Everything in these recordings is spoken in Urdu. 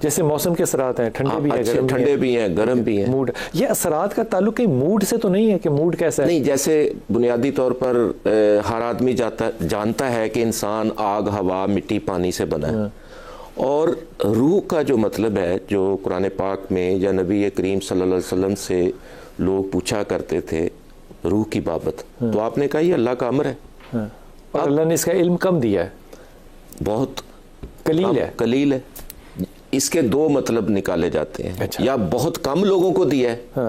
جیسے موسم کے اثرات ہیں, ٹھنڈے بھی ہیں, ٹھنڈے بھی ہیں, گرم بھی ہیں. موڈ, یہ اثرات کا تعلق کہیں موڈ سے تو نہیں ہے کہ موڈ کیسا ہے؟ نہیں, جیسے بنیادی طور پر ہر آدمی جانتا ہے کہ انسان آگ, ہوا, مٹی, پانی سے بنا ہے, اور روح کا جو مطلب ہے جو قرآن پاک میں یا نبی کریم صلی اللہ علیہ وسلم سے لوگ پوچھا کرتے تھے روح کی بابت, تو آپ نے کہا یہ اللہ کا امر ہے, اور اللہ نے اس کا علم کم دیا ہے, بہت قلیل ہے. اس کے دو مطلب نکالے جاتے ہیں, یا بہت کم لوگوں کو دیا ہے,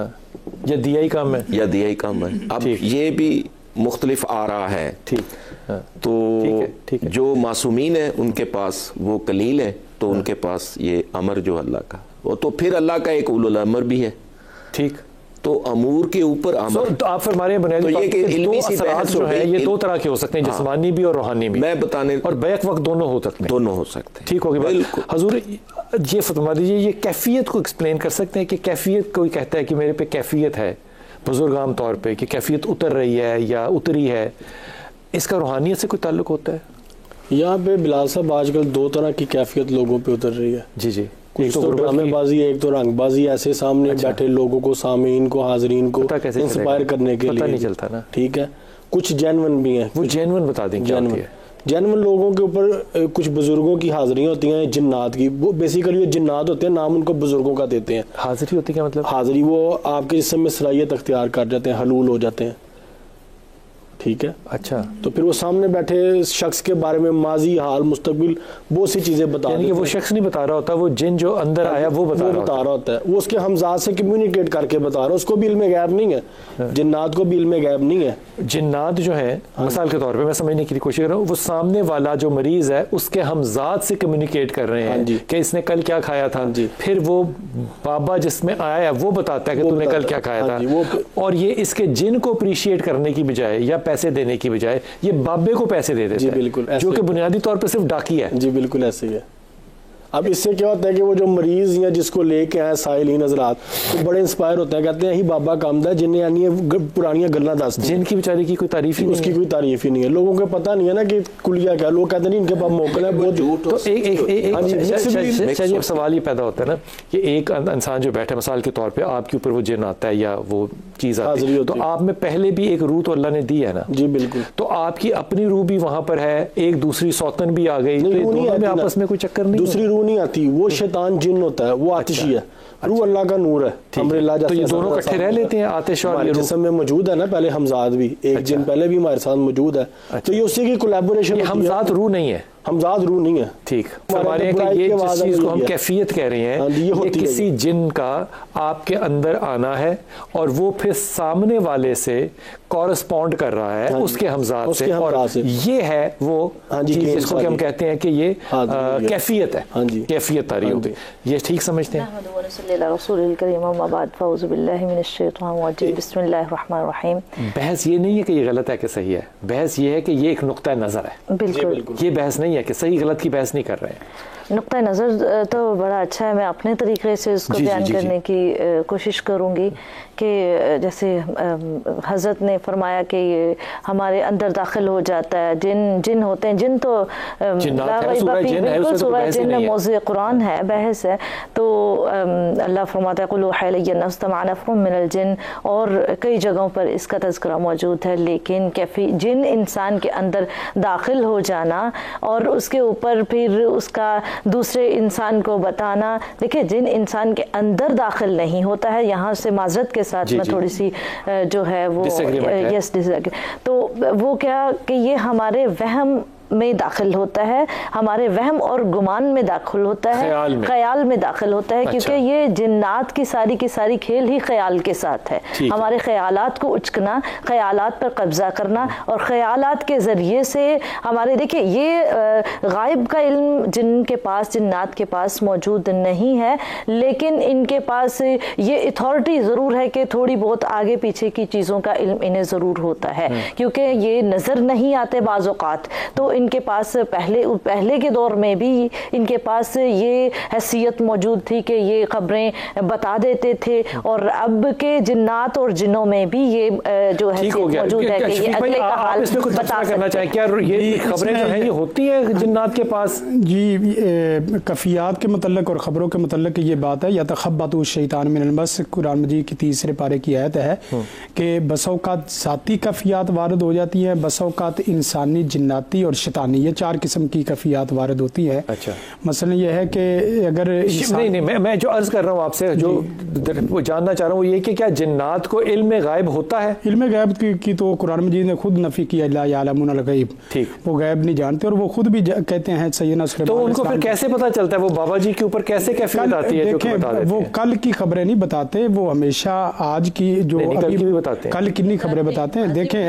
یا دیا ہی کم ہے, اب یہ بھی مختلف آراء ہے. تو جو معصومین ہیں ان کے پاس وہ قلیل ہے, تو ان کے پاس یہ امر جو اللہ کا, وہ تو پھر اللہ کا ایک اولو الامر بھی ہے. ٹھیک, تو امور کے اوپر امر. تو آپ فرما رہے ہیں بنیادی دو اثرات جو ہیں یہ دو طرح کے ہو سکتے ہیں, جسمانی بھی اور روحانی بھی, میں بتانے, اور بیک وقت دونوں ہو سکتے ہیں. ٹھیک ہوگی بالکل. حضور یہ فرما دیجیے, یہ کیفیت کو ایکسپلین کر سکتے ہیں کہ کیفیت کوئی کہتا ہے کہ میرے پہ کیفیت ہے بزرگ عام طور پہ, کہ کیفیت اتر رہی ہے یا اتری ہے, اس کا روحانیت سے کوئی تعلق ہوتا ہے؟ یہاں پہ بلال صاحب آج کل دو طرح کی کیفیت لوگوں پہ اتر رہی ہے. جی, ایک تو ڈرامے بازی, ایک تو رنگ بازی, ایسے سامنے بیٹھے لوگوں کو, سامعین کو, حاضرین کو انسپائر کرنے کے لیے. پتہ نہیں چلتا نا. ٹھیک ہے, کچھ جینون بھی ہیں. وہ جینون بتا دیں کیا ہوتی ہے؟ جینون لوگوں کے اوپر کچھ بزرگوں کی حاضریاں ہوتی ہیں, جنات کی. وہ بیسیکلی جنات ہوتے ہیں, نام ان کو بزرگوں کا دیتے ہیں. حاضری ہوتی ہے کیا مطلب؟ حاضری, وہ آپ کے جسم میں صلاحیت اختیار کر جاتے ہیں, حلول ہو جاتے ہیں. ٹھیک ہے, اچھا. تو پھر وہ سامنے بیٹھے شخص کے بارے میں ماضی, حال, مستقبل بہت سی چیزیں بتا یعنی کہ وہ شخص نہیں بتا رہا ہوتا, وہ جن جو اندر آیا وہ بتا رہا ہوتا ہے. وہ اس کے ہمزاد سے کمیونیکیٹ کر کے بتا رہا ہے. اس کو بھی علم غیب نہیں ہے, جنات کو بھی علم غیب نہیں ہے. جنات جو ہیں مثال کے طور پہ میں سمجھنے کی کوشش کر رہا ہوں, وہ سامنے والا جو مریض ہے اس کے ہمزاد سے کمیونیکیٹ کر رہے ہیں کہ اس نے کل کیا کھایا تھا, پھر وہ بابا جس میں آیا ہے وہ بتاتا ہے کہ تو نے کل کیا کھایا تھا. اور یہ اس کے جن کو اپریشیٹ کرنے کی بجائے یا پیسے دینے کی بجائے یہ بابے کو پیسے دے دیتے ہیں, جو کہ بنیادی طور پر صرف ڈاکی ہے. جی بالکل ایسے ہی ہے. اب اس سے کیا ہوتا ہے کہ وہ جو مریض یا جس کو لے کے آئے سائلین حضرات, وہ بڑے انسپائر ہوتے ہیں, کہتے ہیں ہی بابا کامد ہے جنہیں یعنی پرانیاں گلاں دستے ہیں, جن کی بیچاری کی کوئی تعریف ہی نہیں, اس کی کوئی تعریف ہی نہیں ہے. لوگوں کو پتہ نہیں ہے نا کہ کلیہ کیا, لوگ کہتے ہیں ان کے پاس موکل ہے بہت. تو ایک سوال یہ پیدا ہوتا ہے نا کہ ایک انسان جو بیٹھا مثال کے طور پہ آپ کے اوپر وہ جن آتا ہے یا وہ چیز آتی ہے, تو آپ میں پہلے بھی ایک روح تو اللہ نے دی ہے نا. جی بالکل. تو آپ کی اپنی روح بھی وہاں پر ہے, ایک دوسری سوتن بھی آ گئی, تو دونوں میں آپس میں کوئی چکر نہیں, دوسری روح نہیں آتی. وہ شیطان جن ہوتا ہے, وہ آتشی ہے, روح اللہ کا نور ہے. تو یہ دونوں اکٹھے رہ لیتے ہیں, آتش اور یہ جسم میں موجود ہے نا, پہلے ہمزاد بھی, ایک جن پہلے بھی ہمارے ساتھ موجود ہے, تو یہ اسی کی کولیبوریشن. ہمزاد روح نہیں ہے, ہمزاد روح نہیں ہے. ٹھیک, ہمارے ہیں کہ یہ جس چیز کو ہم کیفیت کہہ رہے ہیں, یہ کسی جن کا آپ کے اندر آنا ہے اور وہ پھر سامنے والے سے کورسپونڈ کر رہا ہے اس کے ہمزاد سے, اور یہ ہے وہ چیز جس کو کہ ہم کہتے ہیں کہ یہ کیفیت ہے, کیفیت تاری ہوتی. یہ ٹھیک سمجھتے ہیں؟ بسم اللہ الرحمن الرحیم. بحث یہ نہیں ہے کہ یہ غلط ہے کہ صحیح ہے, بحث یہ ہے کہ یہ ایک نقطہ نظر ہے. بالکل, یہ بحث نہیں ہے کہ صحیح غلط کی بحث نہیں کر رہے ہیں. نقطہ نظر تو بڑا اچھا ہے, میں اپنے طریقے سے اس کو بیان کرنے کی کوشش کروں گی کہ جیسے حضرت نے فرمایا کہ یہ ہمارے اندر داخل ہو جاتا ہے, جن ہوتے ہیں, جن تو بالکل سورہ جن موضوع قرآن ہے, بحث ہے. تو اللہ فرماتا ہے قل اوحی الی انہ استمع نفر من الجن, اور کئی جگہوں پر اس کا تذکرہ موجود ہے. لیکن جن انسان کے اندر داخل ہو جانا اور اس کے اوپر پھر اس کا دوسرے انسان کو بتانا, دیکھیں جن انسان کے اندر داخل نہیں ہوتا ہے, یہاں سے معذرت کے ساتھ میں تھوڑی سی جو ہے وہ تو وہ کیا کہ یہ ہمارے وہم میں داخل ہوتا ہے, ہمارے وہم اور گمان میں داخل ہوتا ہے, خیال میں داخل ہوتا ہے. کیونکہ یہ جنات کی ساری کھیل ہی خیال کے ساتھ ہے. ہمارے خیالات کو اچکنا, خیالات پر قبضہ کرنا, اور خیالات کے ذریعے سے ہمارے, دیکھیں یہ غائب کا علم جن کے پاس, جنات کے پاس موجود نہیں ہے, لیکن ان کے پاس یہ اتھارٹی ضرور ہے کہ تھوڑی بہت آگے پیچھے کی چیزوں کا علم انہیں ضرور ہوتا ہے, کیونکہ یہ نظر نہیں آتے بعض اوقات, تو ان کے پاس پہلے کے دور میں بھی ان کے پاس یہ حیثیت موجود تھی کہ یہ خبریں بتا دیتے تھے، اور اب کے جنات اور جنوں میں بھی یہ جو حیثیت موجود ہے کہ یہ اگلے کا حال بتا سکتے ہیں۔ کیا یہ خبریں جو ہیں یہ ہوتی ہیں جنات کے پاس؟ جی کفیات کے متعلق اور خبروں کے متعلق یہ بات ہے، یتخبط الشیطان من المس، قرآن مجید کی 3 پارے کی آیت ہے کہ بس اوقات ذاتی کفیات وارد ہو جاتی ہیں، بس اوقات انسانی، جناتی اور شیطانی، یہ 4 قسم کی کفیات وارد ہوتی ہیں۔ اچھا، مثلا یہ ہے کہ اگر نہیں میں جو عرض کر رہا ہوں آپ سے، جو جاننا چاہ رہا ہوں وہ یہ کہ کیا جنات کو علم غائب ہوتا ہے؟ علم غیب کی تو قرآن مجید نے خود نفی کیا، لا یعلمون الغیب، وہ غیب نہیں جانتے، اور وہ خود بھی کہتے ہیں سیدنا سلیمان، تو ان کو پھر کیسے پتا چلتا ہے وہ بابا جی کے اوپر کیسے کیفیت آتی ہے؟ دیکھیں وہ کل کی خبریں نہیں بتاتے، وہ ہمیشہ آج کی جو کل کتنی خبریں بتاتے ہیں۔ دیکھیں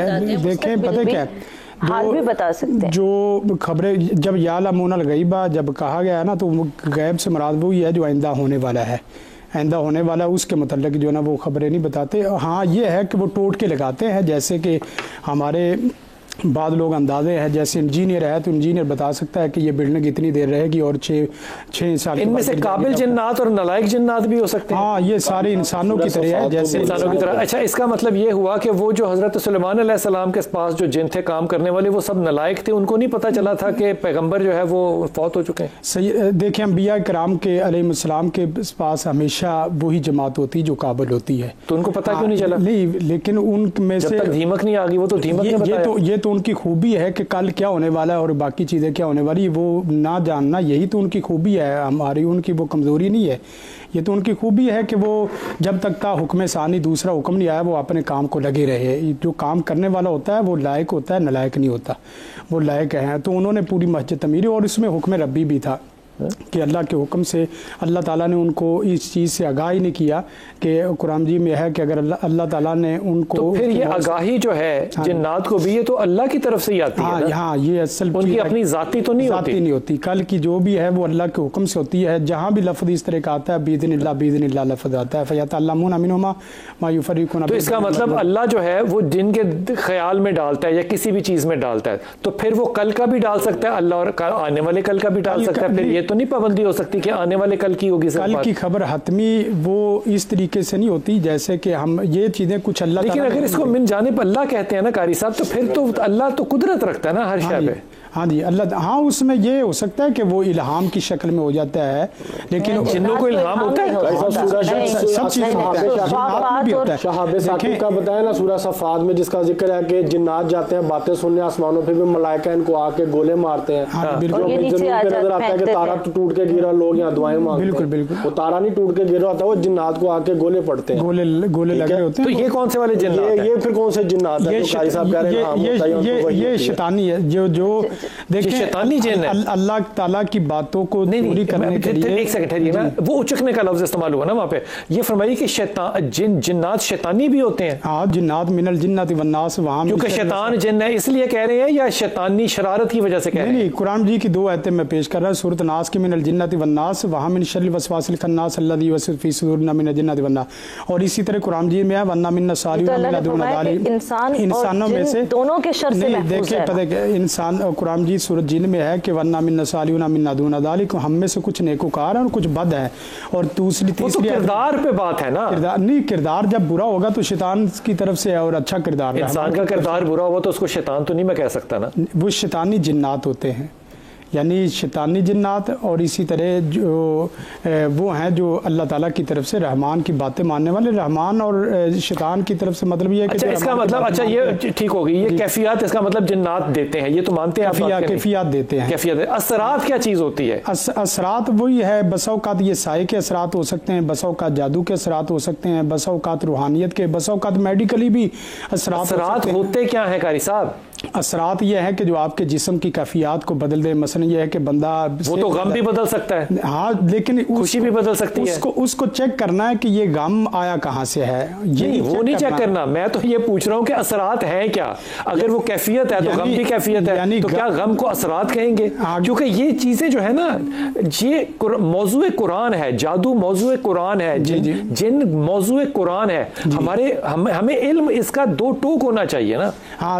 پتہ کیا حال بھی بتا سکتے ہیں، جو خبریں جب یعلمون الغیبہ جب کہا گیا ہے نا، تو غیب سے مراد وہی ہے جو آئندہ ہونے والا ہے، آئندہ ہونے والا اس کے متعلق جو ہے نا وہ خبریں نہیں بتاتے۔ ہاں یہ ہے کہ وہ ٹوٹ کے لگاتے ہیں، جیسے کہ ہمارے بعض لوگ اندازے ہیں، جیسے انجینئر ہے تو انجینئر بتا سکتا ہے کہ یہ بلڈنگ اتنی دیر رہے گی اور 6 سال ان میں سے قابل جنات اور نالائق جنات بھی ہو سکتے ہیں۔ ہاں یہ سارے انسانوں کی طرح ہے، جیسے انسانوں کی طرح۔ اچھا، اس کا مطلب یہ ہوا کہ وہ جو حضرت سلیمان علیہ السلام کے پاس جو جن تھے کام کرنے والے، وہ سب نالائق تھے، ان کو نہیں پتا چلا تھا کہ پیغمبر جو ہے وہ فوت ہو چکے ہیں؟ دیکھیں انبیاء کرام کے علیہ السلام کے پاس ہمیشہ وہی جماعت ہوتی جو قابل ہوتی ہے، تو ان کو پتا کیوں نہیں چلا؟ نہیں، لیکن ان میں سے جب تک دھیمک نہیں آ گئی، وہ تو دھیمک نے بتایا۔ یہ تو ان کی خوبی ہے کہ کل کیا ہونے والا ہے اور باقی چیزیں کیا ہونے والی، وہ نہ جاننا یہی تو ان کی خوبی ہے، ہماری ان کی وہ کمزوری نہیں ہے، یہ تو ان کی خوبی ہے کہ وہ جب تک کا حکم ثانی دوسرا حکم نہیں آیا وہ اپنے کام کو لگے رہے۔ جو کام کرنے والا ہوتا ہے وہ لائق ہوتا ہے، نالائق نہیں ہوتا، وہ لائق ہیں۔ تو انہوں نے پوری مسجد تعمیر، اور اس میں حکم ربی بھی تھا کہ اللہ کے حکم سے اللہ تعالیٰ نے ان کو اس چیز سے آگاہی نہیں کیا کہ قرآن جی میں ہے کہ اگر اللہ تعالیٰ نے ان کو، تو پھر یہ آگاہی جو ہے جنات کو بھی یہ تو اللہ کی طرف سے ہی آتی ہے۔ ہاں یہ اصل ان کی اپنی ذاتی تو نہیں ہوتی، کل کی جو بھی ہے وہ اللہ کے حکم سے ہوتی ہے۔ جہاں بھی لفظ اس طرح کا آتا ہے باذن اللہ لفظ آتا ہے، فیتعلمون منہما ما یفرقون۔ تو اس کا مطلب اللہ جو ہے وہ جن کے خیال میں ڈالتا ہے یا کسی بھی چیز میں ڈالتا ہے، تو پھر وہ کل کا بھی ڈال سکتا ہے اللہ، اور آنے والے کل کا بھی ڈال سکتا ہے۔ پھر یہ تو نہیں پابندی ہو سکتی کہ آنے والے کل کی ہوگی؟ کل کی خبر حتمی وہ اس طریقے سے نہیں ہوتی جیسے کہ ہم یہ چیزیں کچھ اللہ، لیکن اگر اس کو من جانب اللہ کہتے ہیں نا قاری صاحب، تو پھر تو اللہ تو قدرت رکھتا ہے نا ہر شے پہ۔ ہاں جی اللہ، ہاں اس میں یہ ہو سکتا ہے کہ وہ الہام کی شکل میں ہو جاتا ہے، لیکن جنوں کو الہام ہوتا ہے، سب چیزیں ہوتا ہے۔ شہاب ثاقب کا بتایا نا سورہ صفات میں، جس کا ذکر ہے کہ جنات جاتے ہیں باتیں سننے آسمانوں پہ بھی، ملائکہ ان کو آ کے گولے مارتے ہیں، جو زمین پہ نظر آتا ہے کہ تارا ٹوٹ کے گرا، لوگ یہاں دعائیں مانگتے ہیں، وہ تارا نہیں ٹوٹ کے گر رہا ہوتا، وہ جنات کو آ کے گولے پڑتے ہیں، گولے لگے ہوتے ہیں۔ تو یہ کون سے والے جنات ہیں؟ یہ پھر کون سے جنات ہیں؟ قاری صاحب کہہ رہے ہیں یہ شیطانی ہے، جو دیکھیں شیطانی جن ہے، اللہ تعالیٰ کی باتوں کو پوری کرنے کے لیے۔ ایک سیکنڈ ٹھہریے نا، وہ اچکنے کا لفظ استعمال ہوا نا وہاں پہ، یہ فرمائیے کہ جنات شیطانی بھی ہوتے ہیں؟ ہاں جنات من الجنات والناس، وہاں کیونکہ شیطان جن ہے اس لیے کہہ رہے ہیں یا شیطانی شرارت کی وجہ سے کہہ رہے ہیں؟ نہیں، قرآن جی کی 2 آیتیں میں پیش کر رہا ہوں، سورۃ ناس کی من الجنات والناس وہاں من شر الوسواس الخناس الذی یوسوس فی صدورنا من الجنات والناس، اور اسی طرح قرآن جی میں ہے وَأَنَّا مِنَّا الصَّالِحُونَ وَمِنَّا دُونَ ذَلِكَ، انسانوں میں سے دونوں کے شر سے محفوظ ہے۔ دیکھیں انسان، قرآن جی سورۃ جن میں ہے کہ وَأَنَّا مِنَّا الصَّالِحُونَ وَمِنَّا دُونَ ذَلِكَ، ہم میں سے کچھ نیکوکار ہیں اور کچھ بد ہیں، اور تیسری کردار پہ بات ہے نا، نہیں کردار جب برا ہوگا تو شیطان کی طرف سے ہے، اور اچھا کردار انسان کا کردار برا ہوا تو اس کو شیطان تو نہیں میں کہہ سکتا نا، وہ شیطانی جنات ہوتے ہیں، یعنی شیطانی جنات، اور اسی طرح جو وہ ہیں جو اللہ تعالیٰ کی طرف سے رحمان کی باتیں ماننے والے۔ رحمان اور شیطان کی طرف سے مطلب یہ ہے کہ اچھا اس کا مطلب، اچھا یہ ٹھیک ہوگی، یہ کیفیات، اس کا مطلب جنات دیتے ہیں، یہ تو مانتے ہیں، کیفیات دیتے ہیں۔ کیفیات، اثرات کیا چیز ہوتی ہے؟ اثرات وہی ہے، بس اوقات یہ سائے کے اثرات ہو سکتے ہیں، بس اوقات جادو کے اثرات ہو سکتے ہیں، بس اوقات روحانیت کے، بس اوقات میڈیکلی بھی اثرات ہوتے کیا ہیں قاری صاحب؟ اثرات یہ ہے کہ جو آپ کے جسم کی کیفیات کو بدل دے، مثلا یہ ہے کہ بندہ، وہ تو غم بھی بدل سکتا ہے، ہاں لیکن خوشی بھی بدل سکتی ہے، اس کو چیک کرنا ہے کہ یہ غم آیا کہاں سے ہے، وہ نہیں چیک کرنا، میں تو یہ پوچھ رہا ہوں کہ اثرات ہیں کیا؟ اگر وہ کیفیت ہے تو غم بھی کیفیت ہے، تو کیا غم کو اثرات کہیں گے؟ کیونکہ یہ چیزیں جو ہے نا، یہ موضوع قرآن ہے، جادو موضوع قرآن ہے، جن موضوع قرآن ہے، ہمیں علم اس کا 2 ٹوک ہونا چاہیے نا۔ ہاں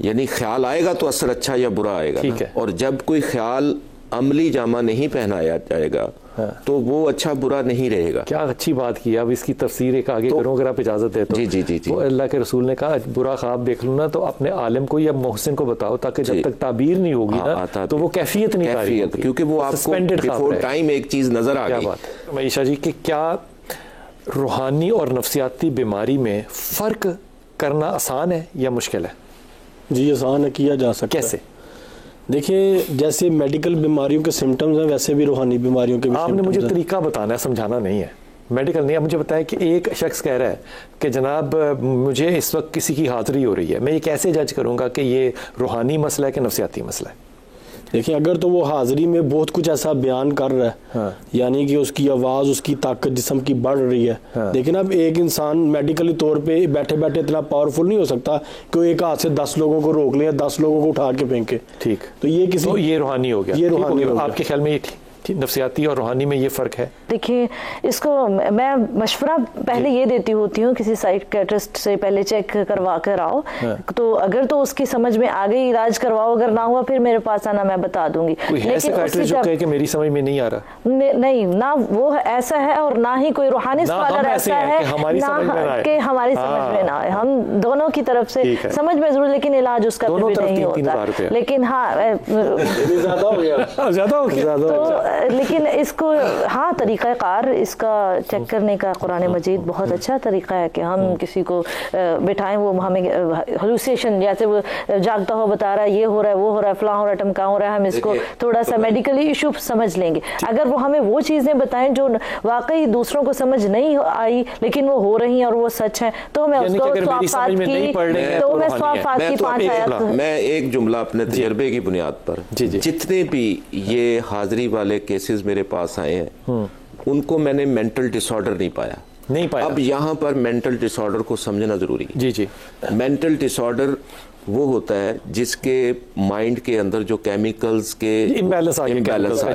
یعنی خیال آئے گا تو اثر اچھا یا برا آئے گا ٹھیک ہے. اور جب کوئی خیال عملی جامہ نہیں پہنایا جائے گا تو وہ اچھا برا نہیں رہے گا. کیا اچھی بات کی. اب اس کی تفسیر ایک آگے کروں اگر آپ اجازت دیں تو. جی. وہ اللہ کے رسول نے کہا برا خواب دیکھ لوں نا تو اپنے عالم کو یا محسن کو بتاؤ تاکہ جب تک تعبیر نہیں ہوگی نا تو وہ کیفیت نہیں تاری ہوگی, کیونکہ وہ آپ کو بیفور ٹائم ایک چیز نظر آ گئی. معیشہ جی کہ کیا روحانی اور نفسیاتی بیماری میں فرق کرنا آسان ہے یا مشکل ہے؟ جی آسان ہے, کیا جا سکتا ہے. کیسے؟ دیکھیں جیسے میڈیکل بیماریوں کے سمٹمز ہیں ویسے بھی روحانی بیماریوں کے بھی آپ نے مجھے طریقہ بتانا ہے, سمجھانا نہیں ہے. میڈیکل نہیں, آپ مجھے بتایا کہ ایک شخص کہہ رہا ہے کہ جناب مجھے اس وقت کسی کی حاضری ہو رہی ہے, میں یہ کیسے جج کروں گا کہ یہ روحانی مسئلہ ہے کہ نفسیاتی مسئلہ ہے؟ دیکھیں اگر تو وہ حاضری میں بہت کچھ ایسا بیان کر رہا ہے یعنی کہ اس کی آواز, اس کی طاقت جسم کی بڑھ رہی ہے. لیکن اب ایک انسان میڈیکلی طور پہ بیٹھے بیٹھے اتنا پاورفل نہیں ہو سکتا کہ وہ ایک ہاتھ سے 10 لوگوں کو روک لے یا 10 لوگوں کو اٹھا کے پھینکے. ٹھیک, تو یہ روحانی ہو گیا. یہ روحانی ہو گیا. آپ کے خیال میں یہ نفسیاتی اور روحانی میں یہ فرق ہے؟ دیکھیے اس کو میں مشورہ پہلے یہ دیتی ہوتی ہوں کسی سائیکیٹرسٹ سے پہلے چیک کروا کر آؤ, تو اگر تو اس کی سمجھ میں آگے علاج کرواؤ, اگر نہ ہوا پھر میرے پاس آنا, میں بتا دوں گی. لیکن جو کہے کہ میری سمجھ میں نہیں آ رہا, نہیں, نہ وہ ایسا ہے اور نہ ہی کوئی روحانی اسکالر ایسا ہے کہ ہماری سمجھ میں نہ آئے. ہم دونوں کی طرف سے سمجھ میں ضرور, لیکن علاج اس کا نہیں ہوتا. لیکن ہاں لیکن اس کو ہاں طریقہ کار اس کا چیک کرنے کا قرآن مجید بہت اچھا طریقہ ہے کہ ہم کسی کو بٹھائیں, وہ ہمیں ہلوسیشن جیسے وہ جاگتا ہو بتا رہا ہے یہ ہو رہا ہے وہ ہو رہا ہے فلاں ہو رہا ہے ٹمکا ہو رہا ہے, ہم اس کو تھوڑا سا میڈیکلی ایشو سمجھ لیں گے. اگر وہ ہمیں وہ چیزیں بتائیں جو واقعی دوسروں کو سمجھ نہیں آئی لیکن وہ ہو رہی ہیں اور وہ سچ ہیں, تو میں اس کو صافات کی 5 آیات. میں ایک جملہ اپنے تجربے کی بنیاد پر, جتنے بھی یہ حاضری والے کیسز میرے پاس آئے ہیں ان کو میں نے مینٹل ڈس آرڈر نہیں پایا. اب یہاں پر مینٹل ڈس آرڈر کو سمجھنا ضروری ہے. جی. مینٹل ڈس آرڈر وہ ہوتا ہے جس کے مائنڈ کے اندر جو کیمیکلز کے امبیلنس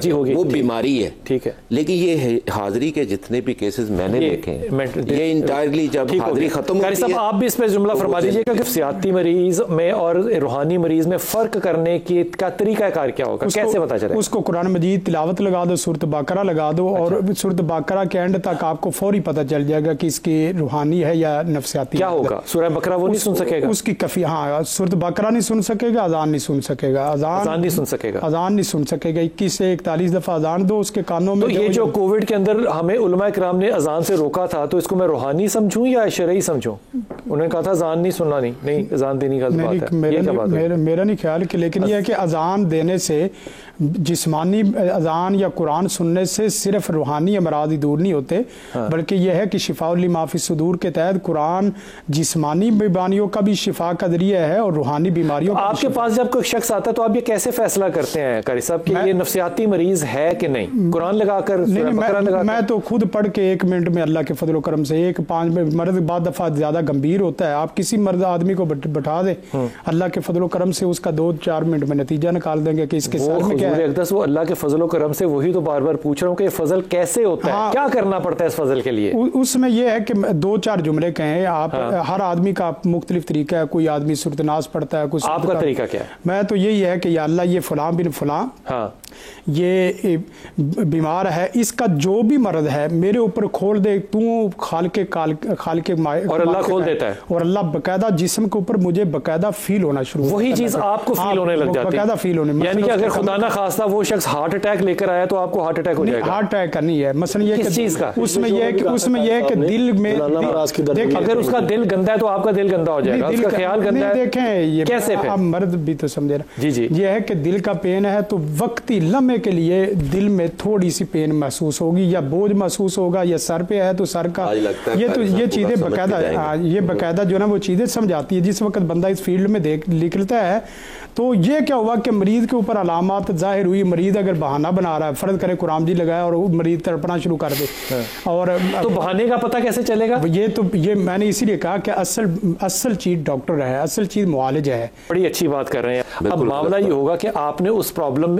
وہ بیماری ہے. ٹھیک ہے, لیکن یہ حاضری کے جتنے بھی کیسز میں نے دیکھے ہیں یہ انٹائرلی جب حاضری ختم ہوتی ہے. آپ بھی اس پہ جملہ فرما دیجئے کہ نفسیاتی مریض میں اور روحانی مریض میں فرق کرنے کا طریقہ کار کیا ہوگا, کیسے پتا چلے؟ اس کو قرآن مجید تلاوت لگا دو, سورۃ بقرہ لگا دو, اور سورۃ بقرہ کے اینڈ تک آپ کو فوری پتا چل جائے گا کہ اس کی روحانی ہے یا نفسیاتی. کیا ہوگا؟ سورہ بقرہ وہ نہیں سن سکے گا, اس کی کفی, ہاں سورۃ بقرہ نہیں سن سکے گا, اذان نہیں سن سکے گا, اذان نہیں سن سکے گا, اذان نہیں سن سکے گا. 21 سے 41 دفعہ اذان دو اس کے کانوں میں. تو یہ جو کووڈ کے اندر ہمیں علماء کرام نے اذان سے روکا تھا تو اس کو میں روحانی سمجھوں یا شرعی سمجھوں؟ انہوں نے کہا تھا اذان نہیں سننا, نہیں اذان دینی غلط بات ہے. میرا نہیں خیال کہ, لیکن یہ ہے کہ اذان دینے سے جسمانی اذان یا قرآن سننے سے صرف روحانی امراض ہی دور نہیں ہوتے, بلکہ یہ ہے کہ شفاء لما فی الصدور کے تحت قرآن جسمانی بیماریوں کا بھی شفا کا ذریعہ ہے اور روحانی بیماریوں. آپ کے پاس جب کوئی شخص آتا ہے تو آپ یہ کیسے فیصلہ کرتے ہیں قاری صاحب کہ یہ نفسیاتی مریض ہے کہ نہیں؟ قرآن لگا کر, میں تو خود پڑھ کے 1 منٹ میں اللہ کے فضل و کرم سے 1-5 مرض بعد دفعہ زیادہ گمبھیر ہوتا ہے, آپ کسی مرض آدمی کو بٹھا دیں اللہ کے فضل و کرم سے اس کا 2-4 منٹ میں نتیجہ نکال دیں گے کہ اس کے سر میں کیا ہے. وہ اللہ کے فضل و کرم سے, وہی تو بار بار پوچھ رہا ہوں کہ یہ فضل کیسے ہوتا ہے, کیا کرنا پڑتا ہے اس فضل کے لیے؟ اس میں یہ ہے کہ 2-4 جملے کہیں آپ, ہر آدمی کا مختلف طریقہ ہے, کوئی آدمی سورۃ ناس پڑھتا ہے, کوئی آپ کا طریقہ کیا ہے؟ میں تو یہی ہے کہ یا اللہ یہ فلاں بن فلاں یہ بیمار ہے, اس کا جو بھی مرض ہے میرے اوپر کھول دے, تو خالق اور اللہ کھول دیتا ہے, اور اللہ باقاعدہ جسم کے اوپر مجھے باقاعدہ فیل ہونا شروع, وہی چیز آپ کو فیل ہونے لگ جاتی ہے, باقاعدہ فیل ہونے. یعنی کہ اگر خدا نہ خواستہ وہ شخص ہارٹ اٹیک لے کر آیا تو آپ کو ہارٹ اٹیک ہو جائے گا؟ ہارٹ اٹیک کا نہیں ہے مثلا یہ کس چیز کا, اس میں یہ ہے کہ دل میں اگر اس کا دل گندا ہے تو آپ کا دل گندا ہو جائے گا, اس کا خیال گندا ہے. دیکھیں یہ کیسے آپ مرد بھی تو سمجھے رہا, جی یہ ہے کہ دل کا پین ہے تو وقتی لمحے کے لیے دل میں تھوڑی سی پین محسوس ہوگی یا بوجھ محسوس ہوگا, یا سر پہ ہے تو سر کا, یہ چیزیں باقاعدہ جو نا وہ چیزیں سمجھاتی ہے. جس وقت بندہ اس فیلڈ میں نکلتا ہے تو یہ کیا ہوا کہ مریض کے اوپر علامات ظاہر ہوئی, مریض اگر بہانہ بنا رہا ہے, فرض کرے قرآن جی لگایا اور مریض تڑپنا شروع کر دے, اور تو بہانے کا پتہ کیسے چلے گا؟ یہ میں نے اسی لیے کہا کہ اصل چیز ڈاکٹر ہے, اصل چیز معالج ہے. بڑی اچھی بات کر رہے ہیں. اب معاملہ یہ ہوگا کہ آپ نے اس پرابلم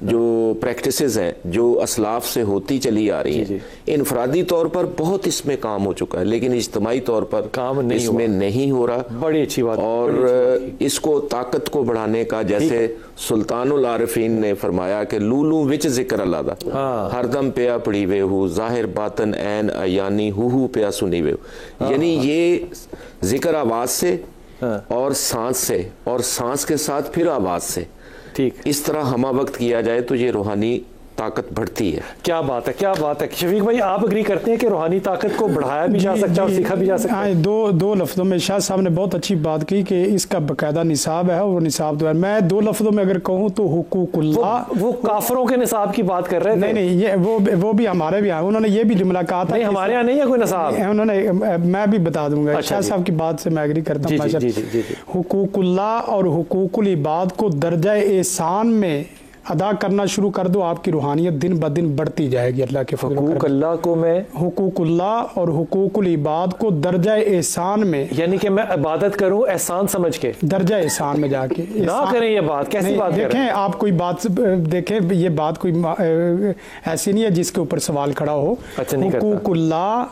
جو پریکٹسز ہیں جو اسلاف سے ہوتی چلی آ رہی ہیں، انفرادی طور پر بہت اس میں کام ہو چکا ہے، لیکن اجتماعی طور پر کام اس میں نہیں ہو رہا. بڑی اچھی بات. اور اس کو طاقت کو بڑھانے کا، جیسے سلطان العارفین نے فرمایا کہ لولو وچ ذکر اللہ دا، ہر دم پیا پڑھی وے ہو، ظاہر باطن عین عیانی ہو پیا سنی وے ہو. یعنی یہ ذکر آواز سے اور سانس سے، اور سانس کے ساتھ پھر آواز سے، ٹھیک اس طرح ہمہ وقت کیا جائے تو یہ روحانی طاقت بڑھتی ہے. کیا بات ہے، کیا بات ہے. شفیق بھائی آپ اگری کرتے ہیں کہ روحانی طاقت کو بڑھایا بھی جا سکتا ہے اور سیکھا بھی جا سکتا ہے؟ دو لفظوں میں شاہ صاحب نے بہت اچھی بات کی کہ اس کا باقاعدہ نصاب ہے، اور نصاب تو ہے. میں 2 لفظوں میں اگر کہوں تو حقوق اللہ، وہ کافروں کے نصاب کی بات کر رہے تھے. نہیں یہ وہ بھی ہمارے بھی ہیں، انہوں نے یہ بھی جملہ کہا تھا. نہیں ہمارے یہاں نہیں ہے کوئی نصاب. انہوں نے، میں بھی بتا دوں گا، شاہ صاحب کی بات سے میں اگری کرتا ہوں. حقوق اللہ اور حقوق العباد کو درجہ احسان میں ادا کرنا شروع کر دو، آپ کی روحانیت دن بدن بڑھتی جائے گی. اللہ کے فضل حقوق اللہ کو میں، حقوق اللہ اور حقوق العباد کو درجہ احسان میں، یعنی کہ میں عبادت کروں احسان سمجھ کے، درجہ احسان میں جا کے نہ کریں. یہ بات کیسی بات کر رہے ہیں؟ دیکھیں آپ کوئی بات دیکھیں، یہ بات کوئی ایسی نہیں ہے جس کے اوپر سوال کھڑا ہو. حقوق اللہ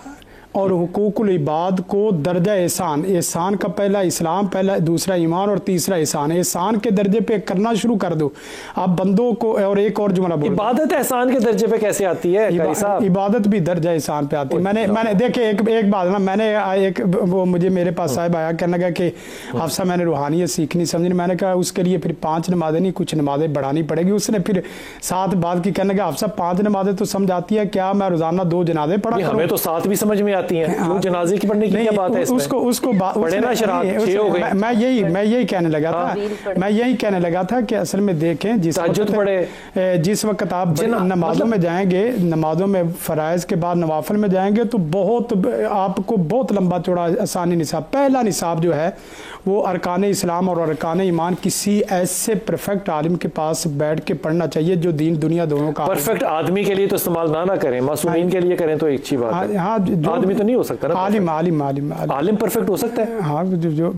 اور حقوق العباد کو درجہ احسان، احسان کا پہلا اسلام، پہلا دوسرا ایمان اور تیسرا احسان، احسان کے درجے پہ کرنا شروع کر دو آپ بندوں کو. اور ایک اور جملہ بول، عبادت احسان کے درجے پہ کیسے آتی ہے؟ عبادت بھی درجہ احسان پہ آتی ہے. میں نے دیکھیں ایک بات نا، میں نے ایک وہ مجھے میرے پاس صاحب آیا کہنے لگا کہ حافظ صاحب میں نے روحانیت سیکھنی سمجھنی. میں نے کہا اس کے لیے پھر 5 نمازیں نہیں، کچھ نمازیں بڑھانی پڑے گی. اس نے پھر ساتھ بات کی، کہنے لگا حافظ صاحب 5 نمازیں تو سمجھ آتی ہے کیا میں روزانہ 2 جنازے پڑھا کروں؟ ہمیں تو 7 بھی سمجھ میں آتی ہیں. وہ جنازے کی پڑھنے کی کیا بات ہے اس میں؟ میں یہی کہنے لگا تھا کہ اصل میں دیکھیں جس وقت آپ نمازوں میں جائیں گے، نمازوں میں فرائض کے بعد نوافل میں جائیں گے تو بہت آپ کو بہت لمبا چوڑا آسانی نصاب. پہلا نصاب جو ہے وہ ارکان اسلام اور ارکان ایمان کسی ایسے پرفیکٹ عالم کے پاس بیٹھ کے پڑھنا چاہیے جو دین دنیا دونوں کا. پرفیکٹ آدمی کے لیے تو استعمال نہ کریں، معصومین کے لیے کریں تو ایک اچھی بات ہے. آدمی تو نہیں ہو سکتا نا، عالم عالم پرفیکٹ ہو سکتا ہے. ہاں جو